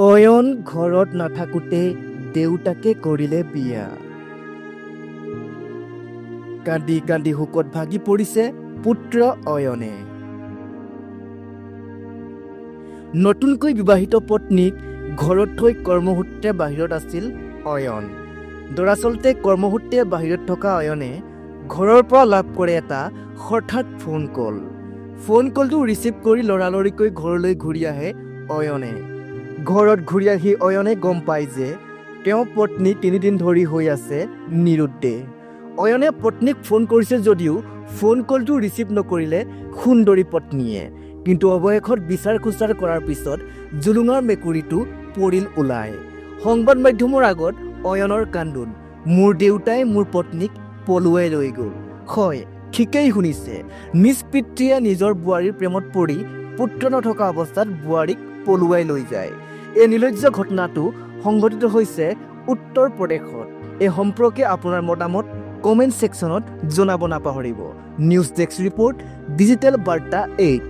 অয়ন ঘৰত নাথাকোঁতে দেউতাকে কৰিলে বিয়া। কান্দি কান্দি শোকত ভাগি পৰিছে পুত্ৰ অয়নে। নতুনকৈ বিবাহিত পত্নীক ঘৰত থৈ কৰ্মসূত্ৰে বাহিৰত আছিল অয়ন। দৰাচলতে কৰ্মসূত্ৰে বাহিৰত থকা অয়নে ঘৰৰ পৰা লাভ কৰে এটা হঠাৎ ফোন কল। ফোন কলটো ৰিচিভ কৰি লৰালৰিকৈ ঘৰলৈ ঘূৰি আহে অয়নে। ঘৰত ঘূৰি আহি অয়নে গম পায় যে তেওঁৰ পত্নী 3 দিন ধৰি হৈ আছে নিৰুদ্দেশ। অয়নে পত্নীক ফোন কৰিছে যদিও ফোন কলটো ৰিচিভ নকৰিলে সুন্দৰী পত্নীয়ে। কিন্তু অৱশেষত বিচাৰ খোচাৰ কৰাৰ পিছত জুলুঙৰ মেকুৰীটো পৰিল ওলাই। সংবাদ মাধ্যমৰ আগত অয়নৰ কান্দোন। মোৰ দেউতাই মোৰ পত্নীক পলুৱাই লৈ গ'ল। হয়, ঠিকেই শুনিছে। নিজ পিতৃয়ে নিজৰ বোৱাৰীৰ প্ৰেমত পৰি পুত্ৰ নথকা অৱস্থাত বোৱাৰীক পলুৱাই লৈ যায়। এই নিৰ্লজ্জ ঘটনাটো সংঘটিত হৈছে উত্তৰ প্ৰদেশত। এই সম্পৰ্কে আপোনাৰ মতামত কমেণ্ট ছেকশ্যনত জনাব নাপাহৰিব। নিউজ ডেস্ক ৰিপৰ্ট, ডিজিটেল বাৰ্তা 8।